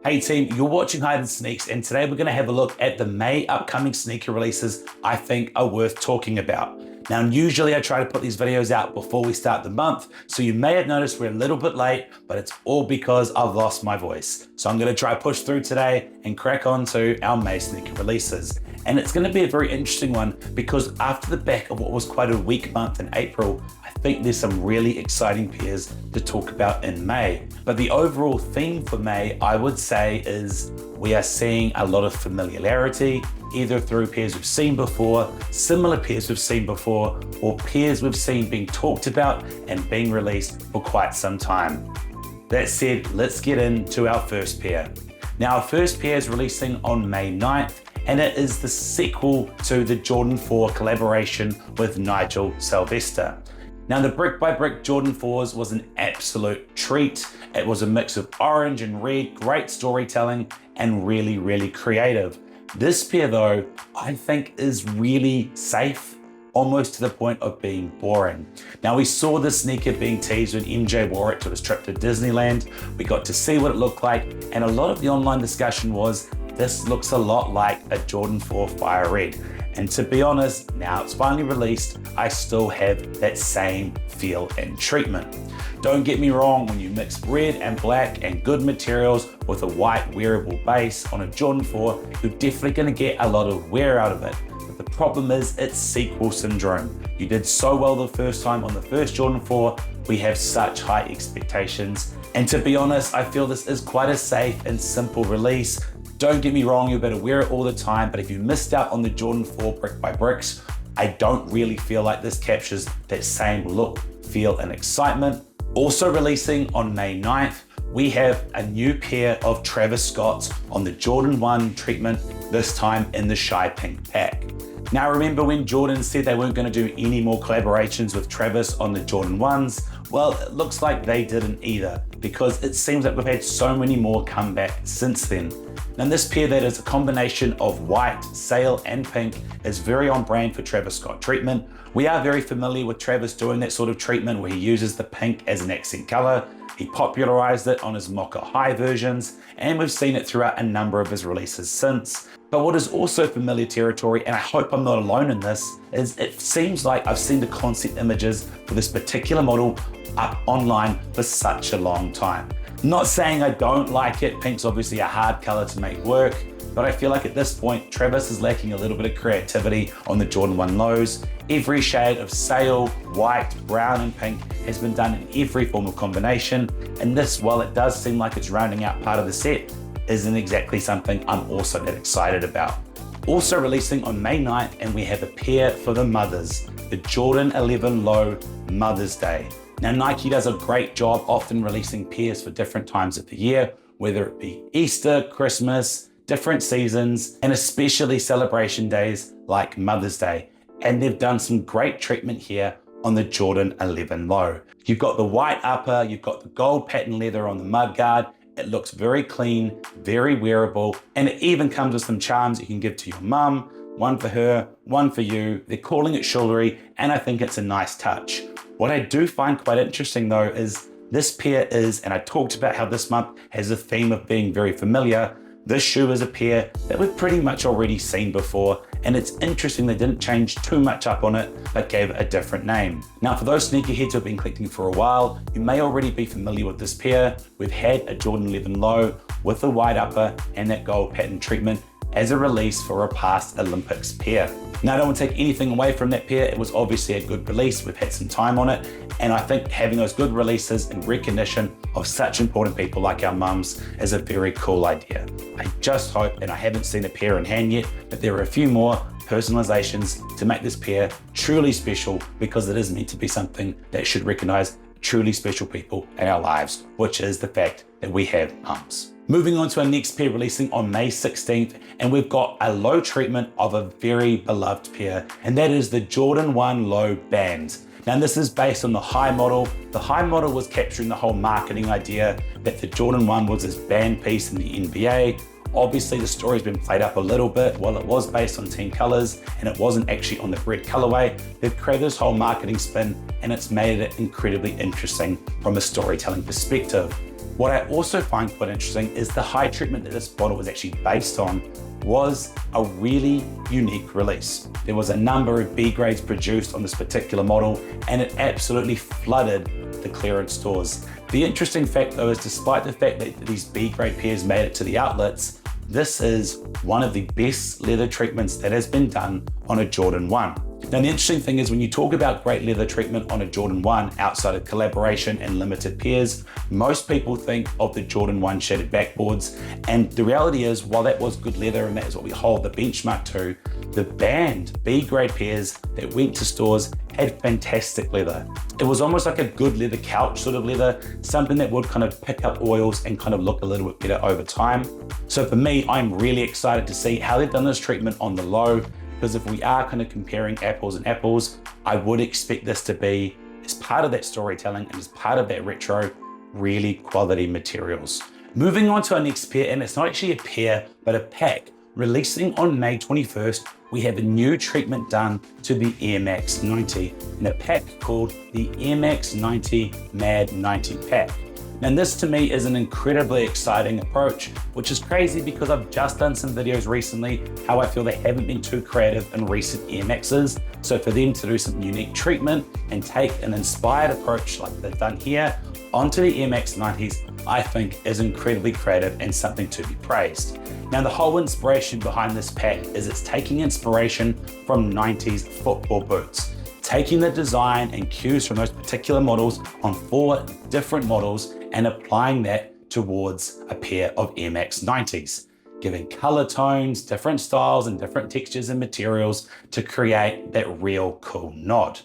Hey team, you're watching Hide and Sneakz, and today we're going to have a look at the May upcoming sneaker releases I think are worth talking about. Now, usually I try to put these videos out before we start the month, so you may have noticed we're a little bit late, but it's all because I've lost my voice. So I'm going to try to push through today and crack on to our May sneaker releases. And it's going to be a very interesting one because after the back of what was quite a weak month in April, I think there's some really exciting pairs to talk about in May. But the overall theme for May, I would say, is we are seeing a lot of familiarity, either through pairs we've seen before, similar pairs we've seen before, or pairs we've seen being talked about and being released for quite some time. That said, let's get into our first pair. Now, our first pair is releasing on May 9th, and it is the sequel to the Jordan 4 collaboration with Nigel Sylvester. Now, the brick by brick Jordan 4s was an absolute treat. It was a mix of orange and red, great storytelling, and really, really creative. This pair though, I think is really safe, almost to the point of being boring. Now, we saw this sneaker being teased when MJ wore it to his trip to Disneyland. We got to see what it looked like, and a lot of the online discussion was, this looks a lot like a Jordan 4 Fire Red. And to be honest, now it's finally released, I still have that same feel and treatment. Don't get me wrong, when you mix red and black and good materials with a white wearable base on a Jordan 4, you're definitely gonna get a lot of wear out of it. But the problem is it's sequel syndrome. You did so well the first time on the first Jordan 4, we have such high expectations. And to be honest, I feel this is quite a safe and simple release. Don't get me wrong, you're better wear it all the time, but if you missed out on the Jordan 4 brick by bricks, I don't really feel like this captures that same look, feel, and excitement. Also releasing on May 9th, we have a new pair of Travis Scotts on the Jordan 1 treatment, this time in the Shy Pink pack. Now, remember when Jordan said they weren't going to do any more collaborations with Travis on the Jordan 1s? Well, it looks like they didn't either, because it seems like we've had so many more come back since then. And this pair that is a combination of white, sail, and pink is very on brand for Travis Scott treatment. We are very familiar with Travis doing that sort of treatment where he uses the pink as an accent color. He popularized it on his Mocha High versions, and we've seen it throughout a number of his releases since. But what is also familiar territory, and I hope I'm not alone in this, is it seems like I've seen the concept images for this particular model up online for such a long time. Not saying I don't like it, pink's obviously a hard color to make work, but I feel like at this point, Travis is lacking a little bit of creativity on the Jordan 1 lows. Every shade of sail, white, brown, and pink has been done in every form of combination, and this, while it does seem like it's rounding out part of the set, isn't exactly something I'm also that excited about. Also releasing on May 9th, and we have a pair for the mothers, the Jordan 11 Low Mother's Day. Now, Nike does a great job often releasing pairs for different times of the year, whether it be Easter, Christmas, different seasons, and especially celebration days like Mother's Day. And they've done some great treatment here on the Jordan 11 Low. You've got the white upper, you've got the gold pattern leather on the mudguard. It looks very clean, very wearable, and it even comes with some charms you can give to your mum, one for her, one for you. They're calling it chivalry, and I think it's a nice touch. What I do find quite interesting though is this pair is, and I talked about how this month has a theme of being very familiar, this shoe is a pair that we've pretty much already seen before, and it's interesting they didn't change too much up on it, but gave it a different name. Now, for those sneakerheads who have been collecting for a while, you may already be familiar with this pair. We've had a Jordan 11 Low with the white upper and that gold pattern treatment as a release for a past Olympics pair. Now, I don't want to take anything away from that pair. It was obviously a good release. We've had some time on it. And I think having those good releases in recognition of such important people like our mums is a very cool idea. I just hope, and I haven't seen a pair in hand yet, that there are a few more personalizations to make this pair truly special, because it is meant to be something that should recognize truly special people in our lives, which is the fact that we have mums. Moving on to our next pair releasing on May 16th, and we've got a low treatment of a very beloved pair, and that is the Jordan 1 Low Band. Now, this is based on the High model. The High model was capturing the whole marketing idea that the Jordan 1 was this band piece in the NBA. Obviously, the story's been played up a little bit. While it was based on team colors and it wasn't actually on the red colorway, they've created this whole marketing spin, and it's made it incredibly interesting from a storytelling perspective. What I also find quite interesting is the high treatment that this bottle was actually based on was a really unique release. There was a number of B grades produced on this particular model, and it absolutely flooded the clearance stores. The interesting fact though is despite the fact that these B grade pairs made it to the outlets, this is one of the best leather treatments that has been done on a Jordan 1. Now the interesting thing is when you talk about great leather treatment on a Jordan 1 outside of collaboration and limited pairs, most people think of the Jordan 1 shaded backboards, and the reality is while that was good leather and that is what we hold the benchmark to, the banned B grade pairs that went to stores had fantastic leather. It was almost like a good leather couch sort of leather, something that would kind of pick up oils and kind of look a little bit better over time. So for me, I'm really excited to see how they've done this treatment on the low, because if we are kind of comparing apples and apples, I would expect this to be, as part of that storytelling and as part of that retro, really quality materials. Moving on to our next pair, and it's not actually a pair, but a pack. Releasing on May 21st, we have a new treatment done to the Air Max 90 in a pack called the Air Max 90 Mad 90 pack. And this to me is an incredibly exciting approach, which is crazy because I've just done some videos recently how I feel they haven't been too creative in recent Air Maxes. So for them to do some unique treatment and take an inspired approach like they've done here onto the Air Max 90s, I think is incredibly creative and something to be praised. Now the whole inspiration behind this pack is it's taking inspiration from 90s football boots, taking the design and cues from those particular models on 4 different models and applying that towards a pair of Air Max 90s, giving color tones, different styles and different textures and materials to create that real cool nod.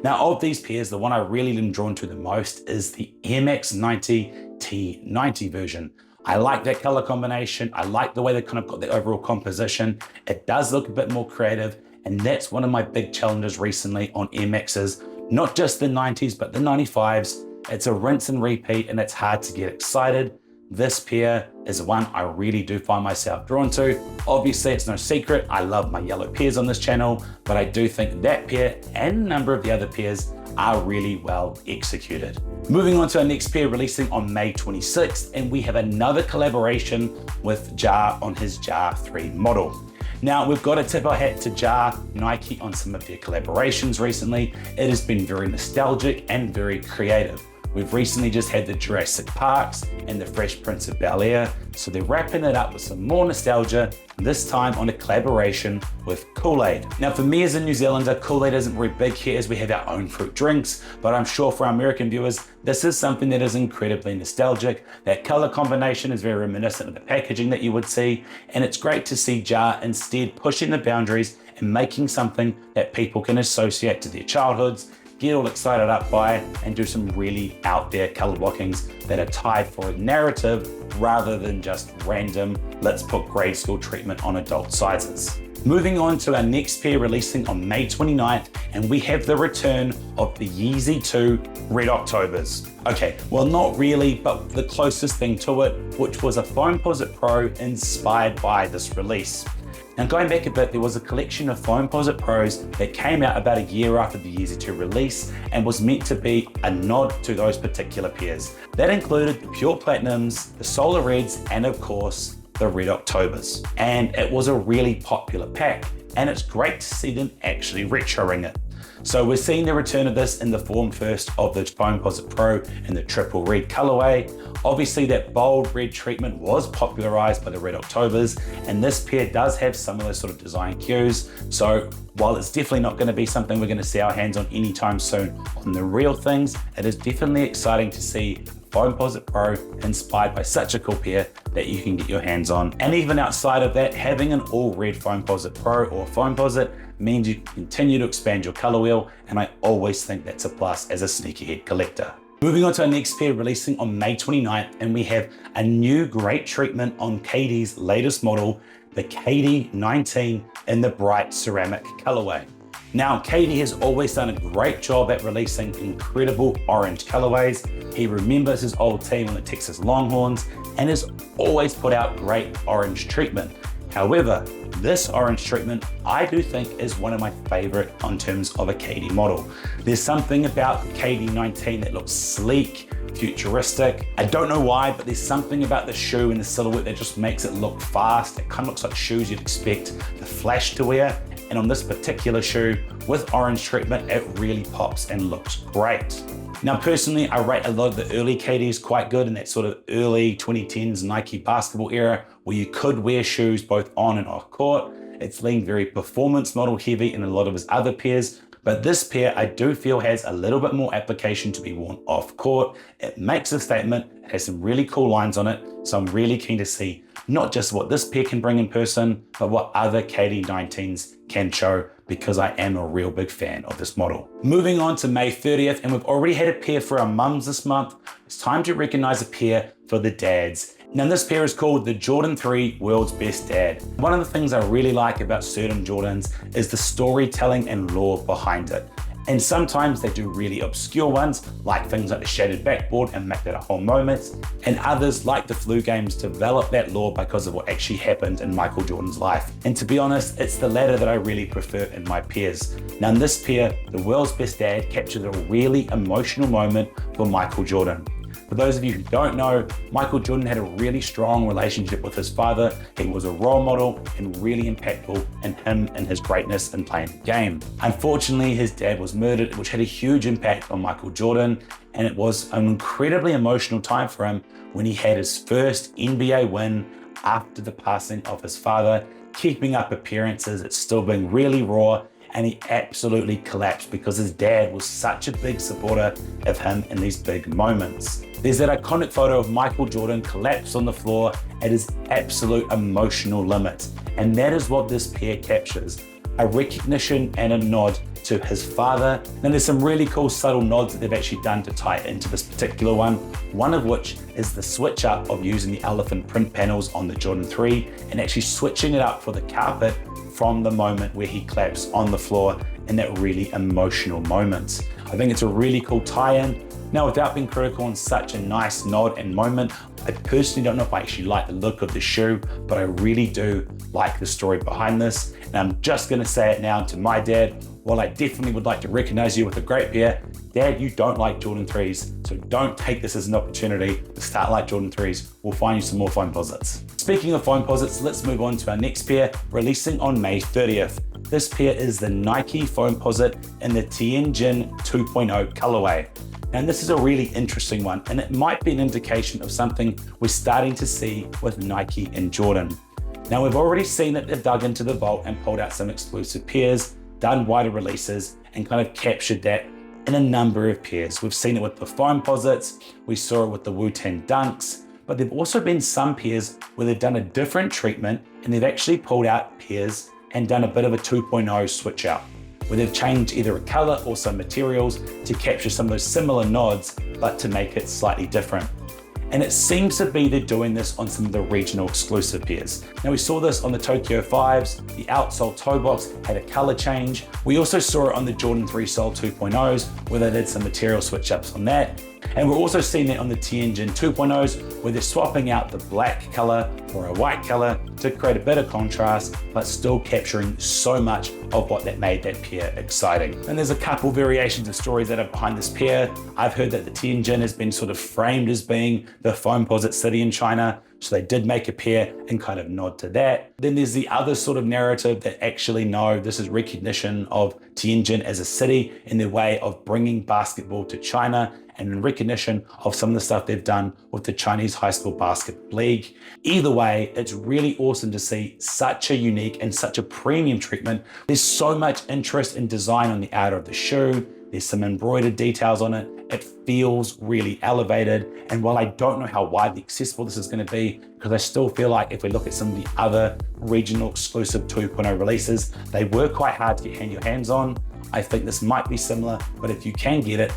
Now of these pairs, the one I really am drawn to the most is the Air Max 90 T90 version. I like that color combination. I like the way they kind of got the overall composition. It does look a bit more creative, and that's one of my big challenges recently on Air Maxes, not just the 90s, but the 95s. It's a rinse and repeat and it's hard to get excited. This pair is one I really do find myself drawn to. Obviously, it's no secret, I love my yellow pairs on this channel, but I do think that pair and a number of the other pairs are really well executed. Moving on to our next pair, releasing on May 26th, and we have another collaboration with Jar on his Jar 3 model. Now, we've got to tip our hat to Jar, Nike on some of their collaborations recently. It has been very nostalgic and very creative. We've recently just had the Jurassic Parks and the Fresh Prince of Bel-Air, so they're wrapping it up with some more nostalgia, this time on a collaboration with Kool-Aid. Now for me as a New Zealander, Kool-Aid isn't very big here as we have our own fruit drinks, but I'm sure for our American viewers, this is something that is incredibly nostalgic. That color combination is very reminiscent of the packaging that you would see, and it's great to see Jar instead pushing the boundaries and making something that people can associate to their childhoods, get all excited up by, and do some really out there color blockings that are tied for a narrative rather than just random, let's put grade school treatment on adult sizes. Moving on to our next pair, releasing on May 29th, and we have the return of the Yeezy 2 Red Octobers. Okay, well not really, but the closest thing to it, which was a Foamposite Pro inspired by this release. Now going back a bit, there was a collection of Foamposite Pros that came out about a year after the Yeezy 2 release and was meant to be a nod to those particular pairs. That included the Pure Platinums, the Solar Reds, and of course, the Red Octobers. And it was a really popular pack, and it's great to see them actually retroing it. So we're seeing the return of this in the form first of the Foamposite Pro in the triple red colorway. Obviously that bold red treatment was popularized by the Red Octobers, and this pair does have similar sort of design cues. So while it's definitely not going to be something we're going to see our hands on anytime soon on the real things, it is definitely exciting to see Foamposite Pro inspired by such a cool pair that you can get your hands on. And even outside of that, having an all red Foamposite Pro or Foamposite means you can continue to expand your color wheel, and I always think that's a plus as a sneakerhead collector. Moving on to our next pair, releasing on May 29th, and we have a new great treatment on KD's latest model, the KD 19 in the bright ceramic colorway. Now, KD has always done a great job at releasing incredible orange colorways. He remembers his old team on the Texas Longhorns and has always put out great orange treatment. However, this orange treatment I do think is one of my favorite in terms of a KD model. There's something about KD 19 that looks sleek, futuristic. I don't know why, but there's something about the shoe and the silhouette that just makes it look fast. It kind of looks like shoes you'd expect the Flash to wear. And on this particular shoe with orange treatment, it really pops and looks great. Now, personally, I rate a lot of the early KDs quite good in that sort of early 2010s Nike basketball era where you could wear shoes both on and off court. It's leaned very performance model heavy in a lot of his other pairs, but this pair I do feel has a little bit more application to be worn off court. It makes a statement, it has some really cool lines on it, so I'm really keen to see not just what this pair can bring in person, but what other KD19s can show, because I am a real big fan of this model. Moving on to May 30th, and we've already had a pair for our mums this month. It's time to recognize a pair for the dads. Now this pair is called the Jordan 3 World's Best Dad. One of the things I really like about certain Jordans is the storytelling and lore behind it. And sometimes they do really obscure ones, like things like the shaded backboard and make that a whole moment. And others, like the flu games, develop that lore because of what actually happened in Michael Jordan's life. And to be honest, it's the latter that I really prefer in my pairs. Now in this pair, the World's Best Dad captures a really emotional moment for Michael Jordan. For those of you who don't know, Michael Jordan had a really strong relationship with his father. He was a role model and really impactful in him and his greatness in playing the game. Unfortunately, his dad was murdered, which had a huge impact on Michael Jordan, and it was an incredibly emotional time for him when he had his first NBA win after the passing of his father, keeping up appearances, it's still being really raw, and he absolutely collapsed because his dad was such a big supporter of him in these big moments. There's that iconic photo of Michael Jordan collapsed on the floor at his absolute emotional limit. And that is what this pair captures, a recognition and a nod to his father. Now there's some really cool subtle nods that they've actually done to tie it into this particular one of which is the switch up of using the elephant print panels on the Jordan 3 and actually switching it up for the carpet from the moment where he collapsed on the floor in that really emotional moment. I think it's a really cool tie-in. Now, without being critical on such a nice nod and moment, I personally don't know if I actually like the look of the shoe, but I really do like the story behind this. And I'm just gonna say it now to my dad, while I definitely would like to recognize you with a great pair, Dad, you don't like Jordan 3s, so don't take this as an opportunity to start like Jordan 3s. We'll find you some more Foamposites. Speaking of Foamposites, let's move on to our next pair, releasing on May 30th. This pair is the Nike Foamposite in the Tianjin 2.0 colorway. And this is a really interesting one, and it might be an indication of something we're starting to see with Nike and Jordan. Now, we've already seen that they've dug into the vault and pulled out some exclusive pairs, done wider releases, and kind of captured that in a number of pairs. We've seen it with the Foamposites, we saw it with the Wu-Tang Dunks, but there've also been some pairs where they've done a different treatment and they've actually pulled out pairs and done a bit of a 2.0 switch out, where they've changed either a color or some materials to capture some of those similar nods, but to make it slightly different. And it seems to be they're doing this on some of the regional exclusive pairs. Now we saw this on the Tokyo 5s, the outsole toe box had a color change. We also saw it on the Jordan 3 Sole 2.0s, where they did some material switch ups on that. And we're also seeing it on the Tianjin 2.0s, where they're swapping out the black color for a white color to create a bit of contrast, but still capturing so much of what that made that pair exciting. And there's a couple variations of stories that are behind this pair. I've heard that the Tianjin has been sort of framed as being the Foamposite city in China, so they did make a pair and kind of nod to that. Then there's the other sort of narrative that actually no, this is recognition of Tianjin as a city in their way of bringing basketball to China and in recognition of some of the stuff they've done with the Chinese high school basketball league. Either way, it's really awesome to see such a unique and such a premium treatment. There's so much interest in design on the outer of the shoe. There's some embroidered details on it. It feels really elevated. And while I don't know how widely accessible this is going to be, because I still feel like if we look at some of the other regional exclusive 2.0 releases, they were quite hard to get your hands on. I think this might be similar, but if you can get it,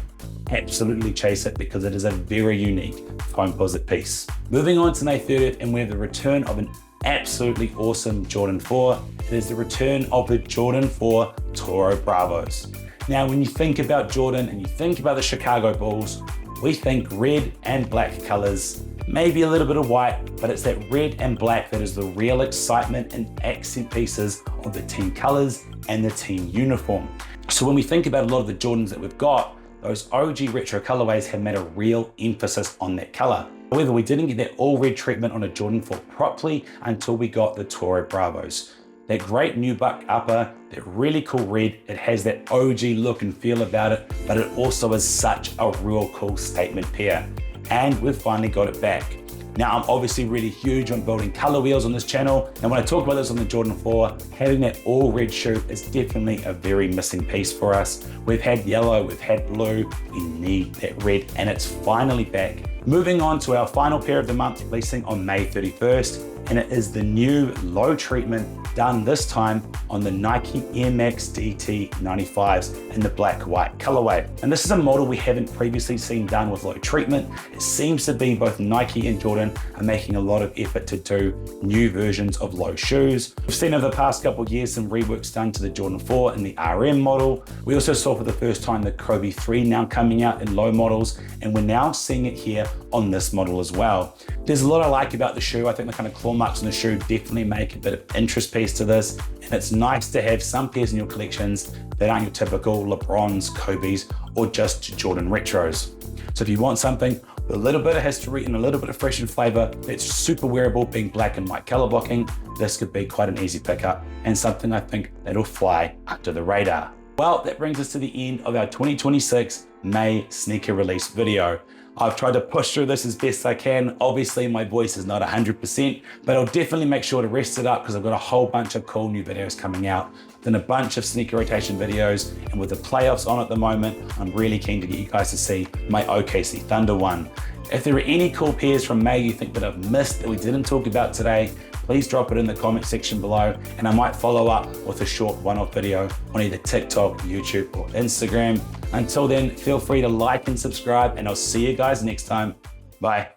absolutely chase it because it is a very unique Foamposite piece. Moving on to May 30th, and we have the return of an absolutely awesome Jordan 4. It is the return of the Jordan 4 Toro Bravos. Now, when you think about Jordan and you think about the Chicago Bulls, we think red and black colors, maybe a little bit of white, but it's that red and black that is the real excitement and accent pieces of the team colors and the team uniform. So when we think about a lot of the Jordans that we've got, those OG retro colorways have made a real emphasis on that color. However, we didn't get that all red treatment on a Jordan 4 properly until we got the Toro Bravos. That great nubuck upper, that really cool red, it has that OG look and feel about it, but it also is such a real cool statement pair. And we've finally got it back. Now, I'm obviously really huge on building color wheels on this channel, and when I talk about this on the Jordan 4, having that all red shoe is definitely a very missing piece for us. We've had yellow, we've had blue, we need that red, and it's finally back. Moving on to our final pair of the month, releasing on May 31st, and it is the new low treatment done this time on the Nike Air Max DT 95s in the black-white colorway. And this is a model we haven't previously seen done with low treatment. It seems to be both Nike and Jordan are making a lot of effort to do new versions of low shoes. We've seen over the past couple of years some reworks done to the Jordan 4 in the RM model. We also saw for the first time the Kobe 3 now coming out in low models, and we're now seeing it here on this model as well. There's a lot I like about the shoe. I think the kind of claw marks on the shoe definitely make a bit of interest piece to this, and it's nice to have some pairs in your collections that aren't your typical LeBrons, Kobe's, or just Jordan retros. So if you want something with a little bit of history and a little bit of fresh and flavor that's super wearable, being black and white color blocking, this could be quite an easy pickup and something I think that'll fly under the radar. Well, that brings us to the end of our 2026 May sneaker release video. I've tried to push through this as best I can. Obviously, my voice is not 100%, but I'll definitely make sure to rest it up because I've got a whole bunch of cool new videos coming out. Then a bunch of sneaker rotation videos, and with the playoffs on at the moment, I'm really keen to get you guys to see my OKC Thunder one. If there are any cool pairs from May you think that I've missed that we didn't talk about today, please drop it in the comment section below, and I might follow up with a short one-off video on either TikTok, YouTube, or Instagram. Until then, feel free to like and subscribe, and I'll see you guys next time. Bye.